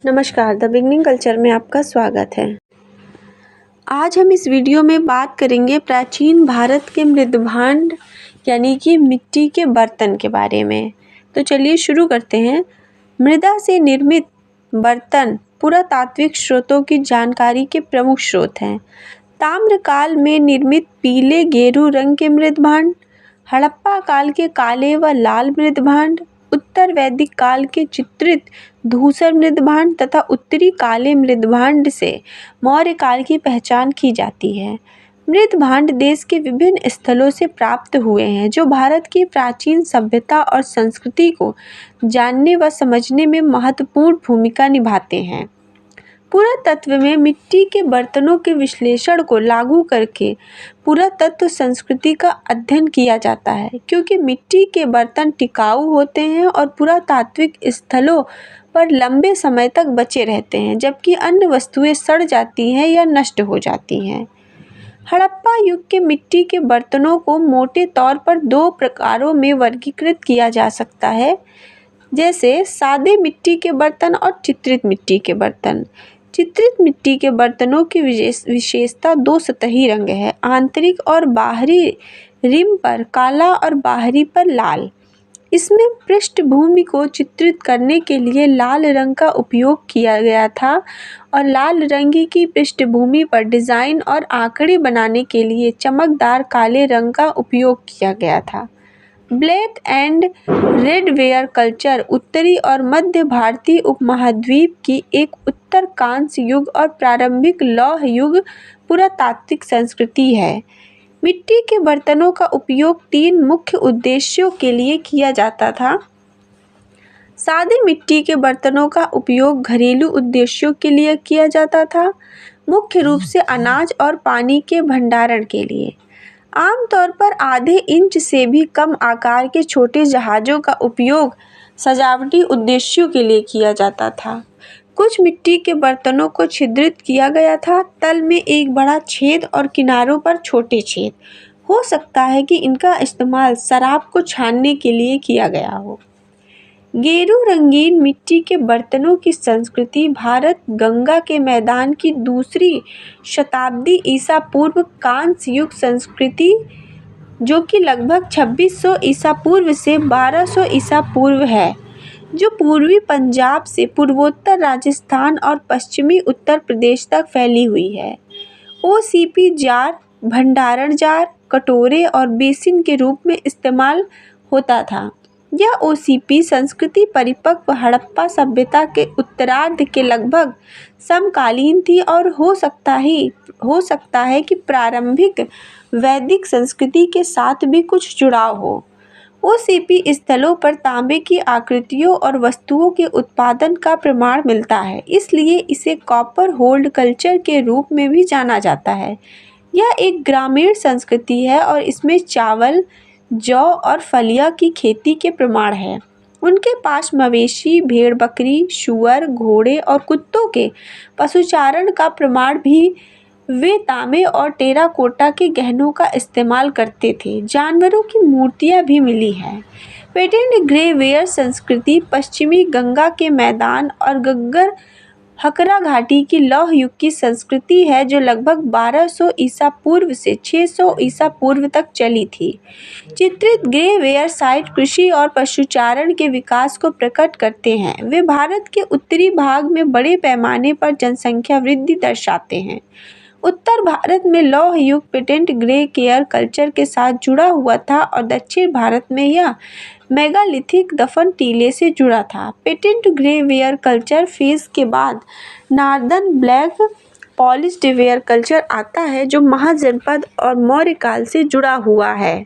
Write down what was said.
नमस्कार, the beginning culture में आपका स्वागत है। आज हम इस वीडियो में बात करेंगे प्राचीन भारत के मृदभांड यानी कि मिट्टी के बर्तन के बारे में। तो चलिए शुरू करते हैं। मृदा से निर्मित बर्तन पुरातात्विक स्रोतों की जानकारी के प्रमुख स्रोत हैं। ताम्रकाल में निर्मित पीले गेरू रंग के मृदभांड, हड़प्पा काल के काले व लाल मृदभांड, उत्तर वैदिक काल के चित्रित धूसर मृदभांड तथा उत्तरी काले मृदभांड से मौर्य काल की पहचान की जाती है। मृदभांड देश के विभिन्न स्थलों से प्राप्त हुए हैं जो भारत की प्राचीन सभ्यता और संस्कृति को जानने व समझने में महत्वपूर्ण भूमिका निभाते हैं। पुरातत्व में मिट्टी के बर्तनों के विश्लेषण को लागू करके पुरातत्व संस्कृति का अध्ययन किया जाता है, क्योंकि मिट्टी के बर्तन टिकाऊ होते हैं और पुरातात्विक स्थलों पर लंबे समय तक बचे रहते हैं, जबकि अन्य वस्तुएं सड़ जाती हैं या नष्ट हो जाती हैं। हड़प्पा युग के मिट्टी के बर्तनों को मोटे तौर पर दो प्रकारों में वर्गीकृत किया जा सकता है, जैसे सादे मिट्टी के बर्तन और चित्रित मिट्टी के बर्तन। चित्रित मिट्टी के बर्तनों की विशेषता दो सतही रंग है, आंतरिक और बाहरी रिम पर काला और बाहरी पर लाल। इसमें पृष्ठभूमि को चित्रित करने के लिए लाल रंग का उपयोग किया गया था और लाल रंग की पृष्ठभूमि पर डिज़ाइन और आंकड़े बनाने के लिए चमकदार काले रंग का उपयोग किया गया था। Black and red ware culture उत्तरी और मध्य भारतीय उपमहाद्वीप की एक उत्तर कांस्य युग और प्रारंभिक लौह युग पुरातात्विक संस्कृति है। मिट्टी के बर्तनों का उपयोग तीन मुख्य उद्देश्यों के लिए किया जाता था। सादे मिट्टी के बर्तनों का उपयोग घरेलू उद्देश्यों के लिए किया जाता था, मुख्य रूप से अनाज और पानी के भंडारण के लिए। आमतौर पर आधे इंच से भी कम आकार के छोटे जहाज़ों का उपयोग सजावटी उद्देश्यों के लिए किया जाता था। कुछ मिट्टी के बर्तनों को छिद्रित किया गया था, तल में एक बड़ा छेद और किनारों पर छोटे छेद। हो सकता है कि इनका इस्तेमाल शराब को छानने के लिए किया गया हो। गेरू रंगीन मिट्टी के बर्तनों की संस्कृति भारत गंगा के मैदान की दूसरी शताब्दी ईसा पूर्व कांस्य युग संस्कृति, जो कि लगभग 2600 ईसा पूर्व से 1200 ईसा पूर्व है, जो पूर्वी पंजाब से पूर्वोत्तर राजस्थान और पश्चिमी उत्तर प्रदेश तक फैली हुई है। ओसीपी जार भंडारण जार, कटोरे और बेसिन के रूप में इस्तेमाल होता था। यह ओसीपी संस्कृति परिपक्व हड़प्पा सभ्यता के उत्तरार्ध के लगभग समकालीन थी और हो सकता है कि प्रारंभिक वैदिक संस्कृति के साथ भी कुछ जुड़ाव हो। ओसीपी स्थलों पर तांबे की आकृतियों और वस्तुओं के उत्पादन का प्रमाण मिलता है, इसलिए इसे कॉपर होल्ड कल्चर के रूप में भी जाना जाता है। यह एक ग्रामीण संस्कृति है और इसमें चावल, जौ और फलिया की खेती के प्रमाण है। उनके पास मवेशी, भेड़ बकरी, सूअर, घोड़े और कुत्तों के पशुचारण का प्रमाण भी। वे तांबे और टेराकोटा के गहनों का इस्तेमाल करते थे। जानवरों की मूर्तियां भी मिली हैं। पेटेंट ग्रे वेयर संस्कृति पश्चिमी गंगा के मैदान और गग्गर हकरा घाटी की लौह युग की संस्कृति है, जो लगभग 1200 ईसा पूर्व से 600 ईसा पूर्व तक चली थी। चित्रित ग्रे वेयर साइट कृषि और पशुचारण के विकास को प्रकट करते हैं। वे भारत के उत्तरी भाग में बड़े पैमाने पर जनसंख्या वृद्धि दर्शाते हैं। उत्तर भारत में लौह युग पेटेंट ग्रे केयर कल्चर के साथ जुड़ा हुआ था और दक्षिण भारत में यह मेगालिथिक दफन टीले से जुड़ा था। Patent grey ware culture phase के बाद northern black polished where culture आता है, जो महाजनपद और मौर्य काल से जुड़ा हुआ है।